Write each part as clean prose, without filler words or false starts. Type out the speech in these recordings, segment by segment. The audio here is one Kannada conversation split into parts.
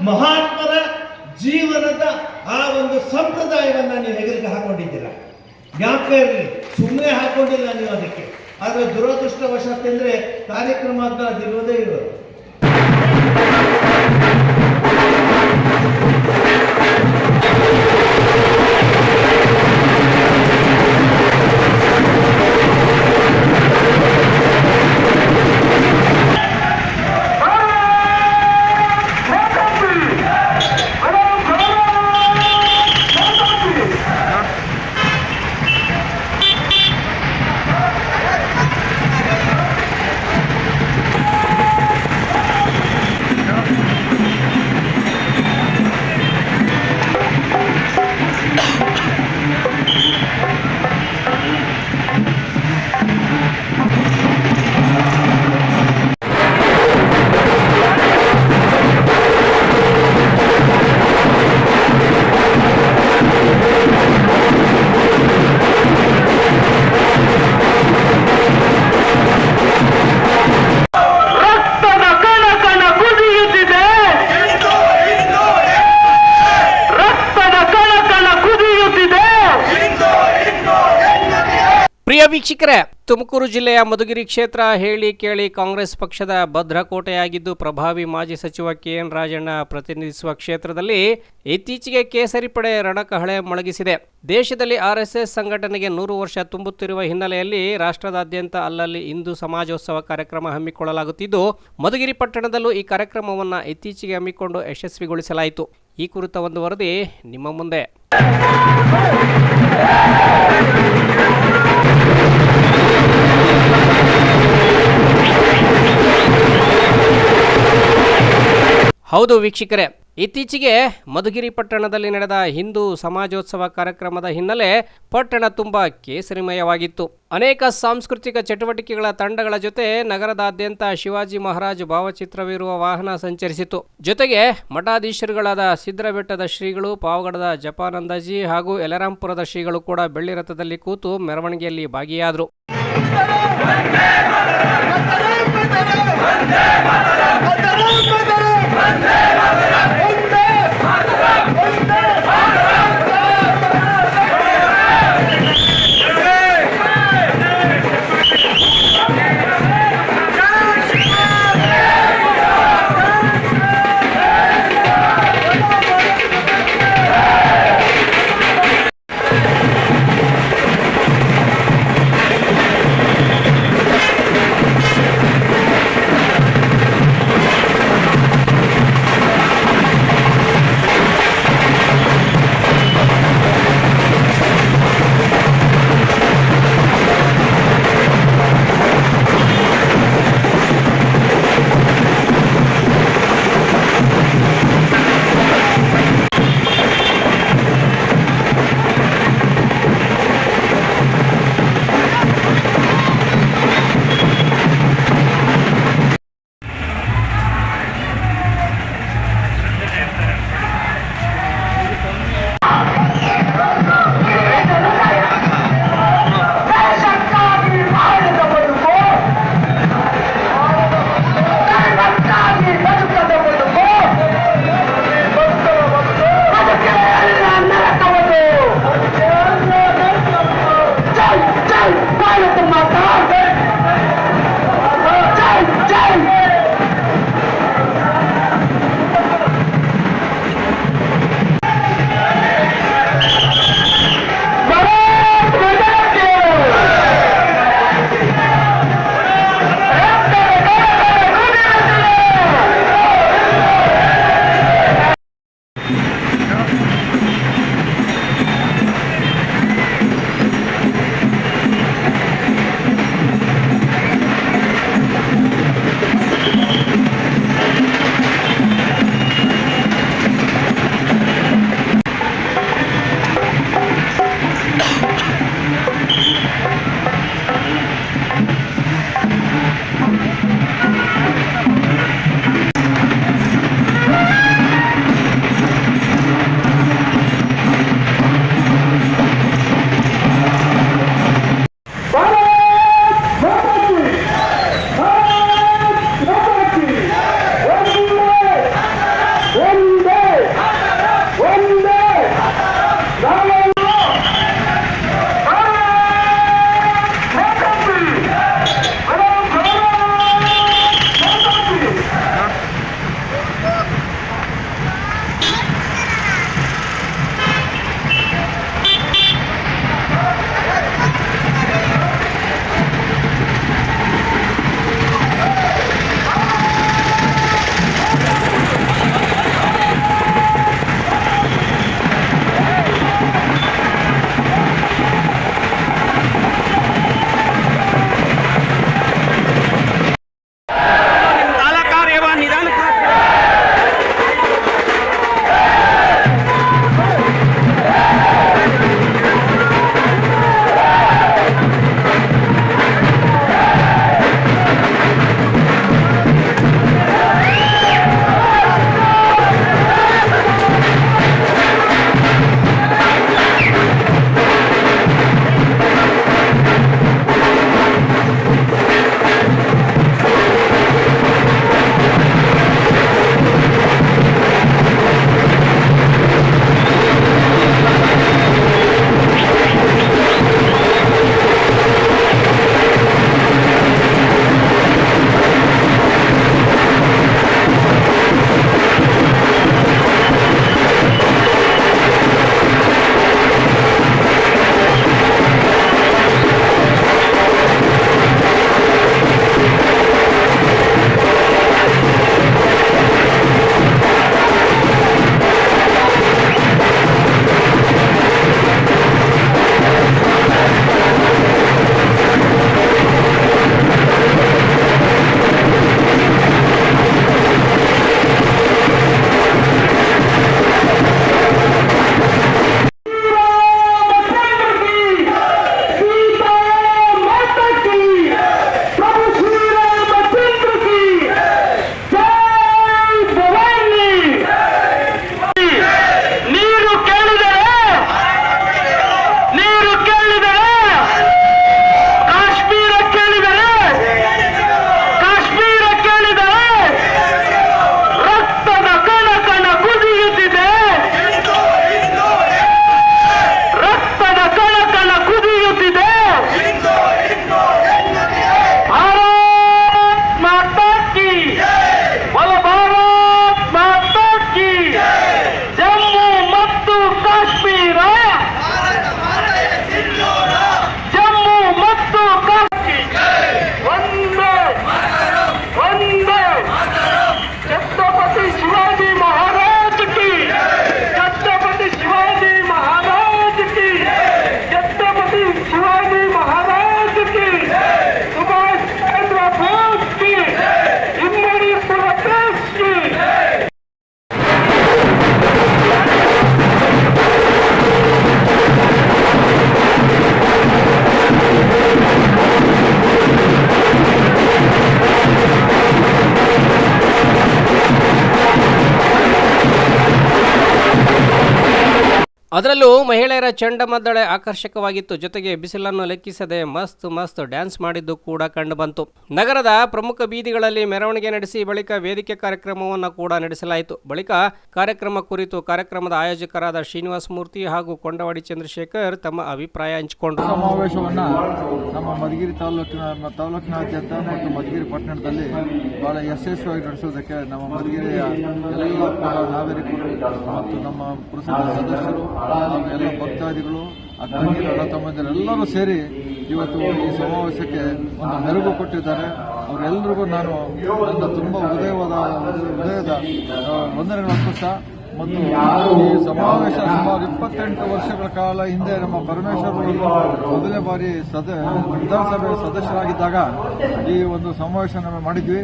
ಮಹಾತ್ಮರ ಜೀವನದ ಆ ಒಂದು ಸಂಪ್ರದಾಯವನ್ನ ನೀವು ಹೆಗಲಿಗೆ ಹಾಕೊಂಡಿದ್ದೀರಾ. ಜ್ಞಾಪಕ ಇರಲಿ, ಸುಮ್ಮನೆ ಹಾಕೊಂಡಿಲ್ಲ ನೀವು ಅದಕ್ಕೆ. ಆದರೆ ದುರದೃಷ್ಟವಶಾತ್ ಕಾರ್ಯಕ್ರಮ ಅಂತ ಅದಿರುವುದೇ ಇರೋದು. ಪ್ರಿಯ ವೀಕ್ಷಕರೇ, ತುಮಕೂರು ಜಿಲ್ಲೆಯ ಮಧುಗಿರಿ ಕ್ಷೇತ್ರ ಹೇಳಿ ಕೇಳಿ ಕಾಂಗ್ರೆಸ್ ಪಕ್ಷದ ಭದ್ರಕೋಟೆಯಾಗಿದ್ದು, ಪ್ರಭಾವಿ ಮಾಜಿ ಸಚಿವ ಕೆಎನ್ ರಾಜಣ್ಣ ಪ್ರತಿನಿಧಿಸುವ ಕ್ಷೇತ್ರದಲ್ಲಿ ಇತ್ತೀಚೆಗೆ ಕೇಸರಿ ಪಡೆ ರಣಕಹಳೆ ಮೊಳಗಿಸಿದೆ. ದೇಶದಲ್ಲಿ ಆರ್ಎಸ್ಎಸ್ ಸಂಘಟನೆಗೆ 100 ವರ್ಷ ತುಂಬುತ್ತಿರುವ ಹಿನ್ನೆಲೆಯಲ್ಲಿ ರಾಷ್ಟ್ರದಾದ್ಯಂತ ಅಲ್ಲಲ್ಲಿ ಹಿಂದೂ ಸಮಾಜೋತ್ಸವ ಕಾರ್ಯಕ್ರಮ ಹಮ್ಮಿಕೊಳ್ಳಲಾಗುತ್ತಿದ್ದು, ಮಧುಗಿರಿ ಪಟ್ಟಣದಲ್ಲೂ ಈ ಕಾರ್ಯಕ್ರಮವನ್ನು ಇತ್ತೀಚೆಗೆ ಹಮ್ಮಿಕೊಂಡು ಯಶಸ್ವಿಗೊಳಿಸಲಾಯಿತು. ಈ ಕುರಿತ ಒಂದು ವರದಿ ನಿಮ್ಮ ಮುಂದೆ. ಹೌದು ವೀಕ್ಷಕರೇ, ಇತ್ತೀಚೆಗೆ ಮಧುಗಿರಿ ಪಟ್ಟಣದಲ್ಲಿ ನಡೆದ ಹಿಂದೂ ಸಮಾಜೋತ್ಸವ ಕಾರ್ಯಕ್ರಮದ ಹಿನ್ನೆಲೆ ಪಟ್ಟಣ ತುಂಬಾ ಕೇಸರಿಮಯವಾಗಿತ್ತು. ಅನೇಕ ಸಾಂಸ್ಕೃತಿಕ ಚಟುವಟಿಕೆಗಳ ತಂಡಗಳ ಜೊತೆ ನಗರದಾದ್ಯಂತ ಶಿವಾಜಿ ಮಹಾರಾಜ್ ಭಾವಚಿತ್ರವಿರುವ ವಾಹನ ಸಂಚರಿಸಿತು. ಜೊತೆಗೆ ಮಠಾಧೀಶರುಗಳಾದ ಸಿದ್ರಬೆಟ್ಟದ ಶ್ರೀಗಳು, ಪಾವಗಡದ ಜಪಾನಂದಜಿ ಹಾಗೂ ಯಲರಾಂಪುರದ ಶ್ರೀಗಳು ಕೂಡ ಬೆಳ್ಳಿ ರಥದಲ್ಲಿ ಕೂತು ಮೆರವಣಿಗೆಯಲ್ಲಿ ಭಾಗಿಯಾದರು. ಅದರಲ್ಲೂ ಮಹಿಳೆಯರ ಚಂಡಮದ್ದಳೆ ಆಕರ್ಷಕವಾಗಿತ್ತು. ಜೊತೆಗೆ ಬಿಸಿಲನ್ನು ಲೆಕ್ಕಿಸದೆ ಮಸ್ತ್ ಡ್ಯಾನ್ಸ್ ಮಾಡಿದ್ದು ಕೂಡ ಕಂಡುಬಂತು. ನಗರದ ಪ್ರಮುಖ ಬೀದಿಗಳಲ್ಲಿ ಮೆರವಣಿಗೆ ನಡೆಸಿ ಬಳಿಕ ವೇದಿಕೆ ಕಾರ್ಯಕ್ರಮವನ್ನು ಕೂಡ ನಡೆಸಲಾಯಿತು. ಬಳಿಕ ಕಾರ್ಯಕ್ರಮ ಕುರಿತು ಕಾರ್ಯಕ್ರಮದ ಆಯೋಜಕರಾದ ಶ್ರೀನಿವಾಸ ಮೂರ್ತಿ ಹಾಗೂ ಕೊಂಡವಾಡಿ ಚಂದ್ರಶೇಖರ್ ತಮ್ಮ ಅಭಿಪ್ರಾಯ ಹಂಚಿಕೊಂಡರು. ಸಮಾವೇಶವನ್ನು ನಮ್ಮ ಮಧುಗಿರಿ ತಾಲೂಕಿನಾದ್ಯಂತ ಮತ್ತು ಮಧುಗಿರಿ ಪಟ್ಟಣದಲ್ಲಿ ಬಹಳ ಯಶಸ್ವಿಯಾಗಿ ನಡೆಸೋದಕ್ಕೆ ನಮ್ಮ ಮಧುಗಿರಿಯ ಎಲ್ಲ ನಾಗರಿಕರು ಮತ್ತು ನಮ್ಮ ಪುರಸಭೆ ಸದಸ್ಯರು ಹಾಗೂ ಎಲ್ಲ ಭಕ್ತಾದಿಗಳು ಅಕ್ಕಂಗಿರು ಅಣ್ಣ ತಮ್ಮಂದಿರೆಲ್ಲರೂ ಸೇರಿ ಇವತ್ತು ಈ ಸಮಾವೇಶಕ್ಕೆ ಒಂದು ಮೆರುಗು ಕೊಟ್ಟಿದ್ದಾರೆ. ಅವರೆಲ್ಲರಿಗೂ ನಾನು ನನ್ನ ತುಂಬ ಹೃದಯದ ವಂದನೆಗಳು ಅರ್ಪಿಸ್ತಾ ಮತ್ತು ಈ ಸಮಾವೇಶ ಸುಮಾರು 28 ವರ್ಷಗಳ ಕಾಲ ಹಿಂದೆ ನಮ್ಮ ಪರಮೇಶ್ವರ್ ಮೊದಲನೇ ಬಾರಿ ವಿಧಾನಸಭೆ ಸದಸ್ಯರಾಗಿದ್ದಾಗ ಈ ಒಂದು ಸಮಾವೇಶ ನಾವು ಮಾಡಿದ್ವಿ.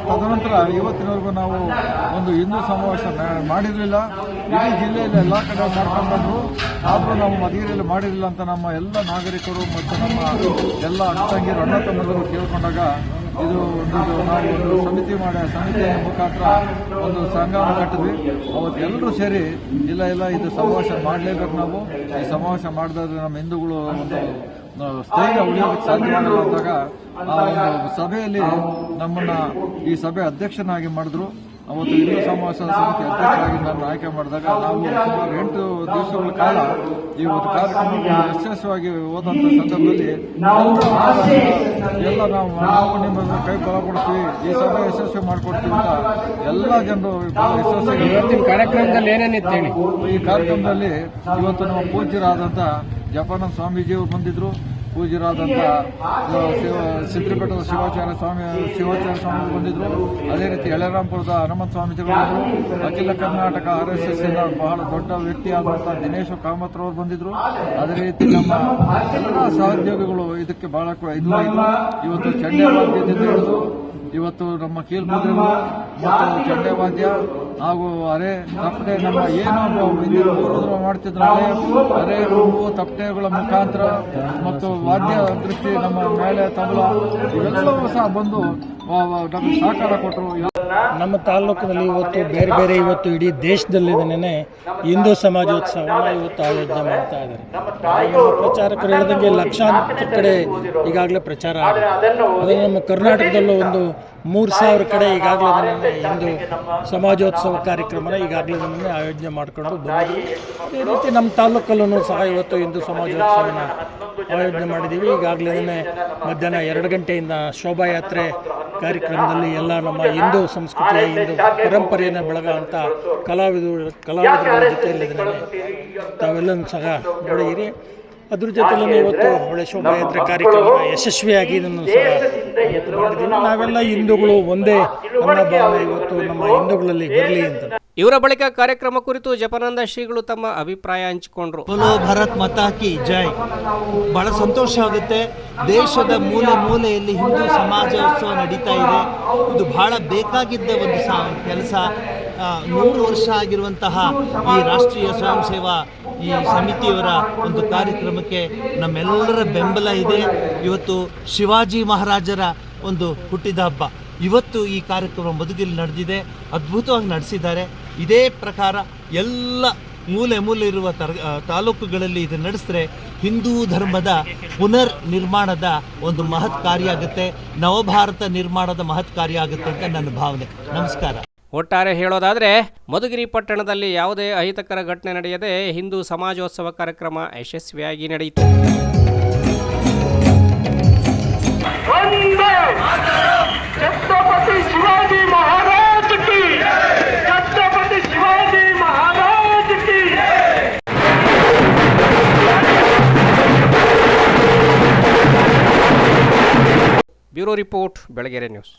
ತದನಂತರ ಇವತ್ತಿನವರೆಗೂ ನಾವು ಒಂದು ಹಿಂದೂ ಸಮಾವೇಶ ಮಾಡಿರಲಿಲ್ಲ. ಇಡೀ ಜಿಲ್ಲೆಯಲ್ಲಿ ಎಲ್ಲ ಕಡೆ ಮಾಡ್ಕೊಂಡು ಬಂದರು, ಆದರೂ ನಾವು ಮಧುಗಿರಿಯಲ್ಲಿ ಮಾಡಿರಲಿಲ್ಲ ಅಂತ ನಮ್ಮ ಎಲ್ಲ ನಾಗರಿಕರು ಮತ್ತು ನಮ್ಮ ಎಲ್ಲ ಅಣ್ಣ ತಮ್ಮಂದಿರು ಕೇಳ್ಕೊಂಡಾಗ ಇದು ನಾವು ಒಂದು ಸಮಿತಿಯ ಮುಖಾಂತರ ಒಂದು ಸಂಘವನ್ನು ಕಟ್ಟಿದ್ವಿ. ಅವತ್ತು ಎಲ್ಲರೂ ಸೇರಿ ಇಲ್ಲ ಇದು ಸಮಾವೇಶ ಮಾಡಲೇಬೇಕು, ನಾವು ಈ ಸಮಾವೇಶ ಮಾಡಿದ್ರೆ ನಮ್ಮ ಹಿಂದೂಗಳು ಒಂದು ಸ್ಥೈರ್ಯ ಉಳಿಯೋದಕ್ಕೆ ಸಾಧ್ಯವಾಗಿಲ್ಲ ಅಂದಾಗ ಆ ಒಂದು ಸಭೆಯಲ್ಲಿ ನಮ್ಮನ್ನ ಈ ಸಭೆ ಅಧ್ಯಕ್ಷನಾಗಿ ಮಾಡಿದ್ರು. ಅವತ್ತು ಹಿಂದೂ ಸಮಾವೇಶ ಸಮಿತಿ ಅಧ್ಯಕ್ಷರಾಗಿ ನಾನು ಆಯ್ಕೆ ಮಾಡಿದಾಗ ನಾವು ಸುಮಾರು 8 ದಿವಸಗಳ ಕಾಲ ಈ ಒಂದು ಕಾರ್ಯಕ್ರಮ ಯಶಸ್ವಿಯಾಗಿ ಹೋದಂಥ ಸಂದರ್ಭದಲ್ಲಿ ಎಲ್ಲ ನಾವು ನಿಮ್ಮ ಕೈ ಬಲಪಡ್ತೀವಿ, ಈ ಸಭೆ ಯಶಸ್ವಿ ಮಾಡಿಕೊಡ್ತೀವಿ ಅಂತ ಎಲ್ಲ ಜನರು ಯಶಸ್ವಿ. ಕಾರ್ಯಕ್ರಮದಲ್ಲಿ ಏನೇನಿತ್ತು ಹೇಳಿ? ಈ ಕಾರ್ಯಕ್ರಮದಲ್ಲಿ ಇವತ್ತು ನಮ್ಮ ಪೂಜ್ಯರಾದಂಥ ಜಪಾನಂದ ಸ್ವಾಮೀಜಿಯವರು ಬಂದಿದ್ರು, ಪೂಜ್ಯರಾದಂಥ ಸಿದ್ರಿಪೇಟದ ಶಿವಾಚಾರ್ಯ ಸ್ವಾಮಿ ಬಂದಿದ್ರು, ಅದೇ ರೀತಿ ಎಳೆರಾಂಪುರದ ಹನುಮಂತ ಸ್ವಾಮೀಜಿಗಳು ಬಂದರು, ಅಖಿಲ ಕರ್ನಾಟಕ RSS ಬಹಳ ದೊಡ್ಡ ವ್ಯಕ್ತಿಯಾದಂಥ ದಿನೇಶ್ ಕಾಮತ್ರವರು ಬಂದಿದ್ರು, ಅದೇ ರೀತಿ ನಮ್ಮ ಎಲ್ಲ ಸಹೋದ್ಯೋಗಿಗಳು ಇದಕ್ಕೆ ಬಹಳ ಇವತ್ತು ಚಂಡೆ ವಾದ್ಯದಿಂದ ಹಿಡಿದು ಇವತ್ತು ನಮ್ಮ ಕೀಲ್ಮುದ್ರೆಗಳು ಮತ್ತು ಚಂಡೆ ವಾದ್ಯ ಹಾಗೂ ಅರೆ ತಪ್ಪಟೆ ನಮ್ಮ ಏನು ಪೂರ್ವದ್ರು ಮಾಡ್ತಿದ್ರು ಅರೆ ಹೂವು ತಪ್ಪಟೆಗಳ ಮುಖಾಂತರ ಮತ್ತು ವಾದ್ಯ ದೃಷ್ಟಿ ನಮ್ಮ ಮೇಲೆ ತಬಲ ಇವೆಲ್ಲವೂ ಸಹ ಬಂದು ನಮಗೆ ಸಹಕಾರ ಕೊಟ್ಟರು. ನಮ್ಮ ತಾಲೂಕಿನಲ್ಲಿ ಇವತ್ತು ಬೇರೆ ಇವತ್ತು ಇಡೀ ದೇಶದಲ್ಲಿನೇ ಹಿಂದೂ ಸಮಾಜೋತ್ಸವವನ್ನು ಇವತ್ತು ಆಯೋಜನೆ ಮಾಡ್ತಾ ಇದ್ದಾರೆ. ನಮ್ಮ ಪ್ರಚಾರಕರು ಹೇಳಿದಂಗೆ ಲಕ್ಷಾಂತರ ಕಡೆ ಈಗಾಗಲೇ ಪ್ರಚಾರ ಆಗಿದೆ. ಅದನ್ನು ನಮ್ಮ ಕರ್ನಾಟಕದಲ್ಲೂ ಒಂದು 3,000 ಕಡೆ ಈಗಾಗಲೇ ಹಿಂದೂ ಸಮಾಜೋತ್ಸವ ಕಾರ್ಯಕ್ರಮನ ಈಗಾಗಲೇ ಆಯೋಜನೆ ಮಾಡಿಕೊಂಡು ಬಂದಿದ್ದೀವಿ. ಅದೇ ರೀತಿ ನಮ್ಮ ತಾಲೂಕಲ್ಲೂ ಸಹ ಇವತ್ತು ಹಿಂದೂ ಸಮಾಜೋತ್ಸವನ ಆಯೋಜನೆ ಮಾಡಿದ್ದೀವಿ. ಈಗಾಗಲೇ ಮಧ್ಯಾಹ್ನ 2 ಗಂಟೆಯಿಂದ ಶೋಭಾಯಾತ್ರೆ ಕಾರ್ಯಕ್ರಮದಲ್ಲಿ ಎಲ್ಲ ನಮ್ಮ ಹಿಂದೂ ಸಂಸ್ಕೃತಿಯ ಹಿಂದೂ ಪರಂಪರೆಯನ್ನು ಬೆಳಗುವಂಥ ಕಲಾವಿದರ ಜೊತೆಯಲ್ಲಿ ತಾವೆಲ್ಲನೂ ಸಹ ನೋಡಿದಿರಿ. ಅದ್ರ ಜೊತೆಲೇ ಇವತ್ತು ಒಳ್ಳೆ ಶೋಭಾಯಾತ್ರೆ ಕಾರ್ಯಕ್ರಮ ಯಶಸ್ವಿಯಾಗಿ ಇದನ್ನು ಸಹ ಮಾಡಿದ್ದೀವಿ. ನಾವೆಲ್ಲ ಹಿಂದೂಗಳು ಒಂದೇ ಅನ್ನೋ ಭಾವನೆ ಇವತ್ತು ನಮ್ಮ ಹಿಂದೂಗಳಲ್ಲಿ ಬರಲಿ ಅಂತ. ಇವರ ಬಳಿಕ ಕಾರ್ಯಕ್ರಮ ಕುರಿತು ಜಪಾನಂದ ಶ್ರೀಗಳು ತಮ್ಮ ಅಭಿಪ್ರಾಯ ಹಂಚಿಕೊಂಡ್ರು. ಬೋಲೋ ಭಾರತ್ ಮಾತಾ ಕಿ ಜೈ. ಬಹಳ ಸಂತೋಷ ಆಗುತ್ತೆ. ದೇಶದ ಮೂಲೆಯಲ್ಲಿ ಹಿಂದೂ ಸಮಾಜೋತ್ಸವ ನಡೀತಾ ಇದೆ. ಇದು ಬಹಳ ಬೇಕಾಗಿದ್ದ ಒಂದು ಕೆಲಸ. 100 ವರ್ಷ ಆಗಿರುವಂತಹ ಈ ರಾಷ್ಟ್ರೀಯ ಸ್ವಯಂ ಸೇವಾ ಈ ಸಮಿತಿಯವರ ಒಂದು ಕಾರ್ಯಕ್ರಮಕ್ಕೆ ನಮ್ಮೆಲ್ಲರ ಬೆಂಬಲ ಇದೆ. ಇವತ್ತು ಶಿವಾಜಿ ಮಹಾರಾಜರ ಒಂದು ಹುಟ್ಟಿದ ಹಬ್ಬ. ಇವತ್ತು ಈ ಕಾರ್ಯಕ್ರಮ ಮಧುಗಿರಿ ನಡೆದಿದೆ, ಅದ್ಭುತವಾಗಿ ನಡೆಸಿದ್ದಾರೆ. ಇದೇ ಪ್ರಕಾರ ಎಲ್ಲ ಮೂಲೆ ಇರುವ ತಾಲೂಕುಗಳಲ್ಲಿ ಇದು ನಡೆಸಿದ್ರೆ ಹಿಂದೂ ಧರ್ಮದ ಪುನರ್ ನಿರ್ಮಾಣದ ಒಂದು ಮಹತ್ ಕಾರ್ಯ ಆಗುತ್ತೆ, ನವಭಾರತ ನಿರ್ಮಾಣದ ಮಹತ್ ಕಾರ್ಯ ಆಗುತ್ತೆ ಅಂತ ನನ್ನ ಭಾವನೆ. ನಮಸ್ಕಾರ. ಒಟ್ಟಾರೆ ಹೇಳೋದಾದರೆ ಮಧುಗಿರಿ ಪಟ್ಟಣದಲ್ಲಿ ಯಾವುದೇ ಅಹಿತಕರ ಘಟನೆ ನಡೆಯದೆ ಹಿಂದೂ ಸಮಾಜೋತ್ಸವ ಕಾರ್ಯಕ್ರಮ ಯಶಸ್ವಿಯಾಗಿ ನಡೆಯಿತು. छत्रपति शिवाजी महाराज की, छत्रपति शिवाजी महाराज की। Bureau report, Belagere news.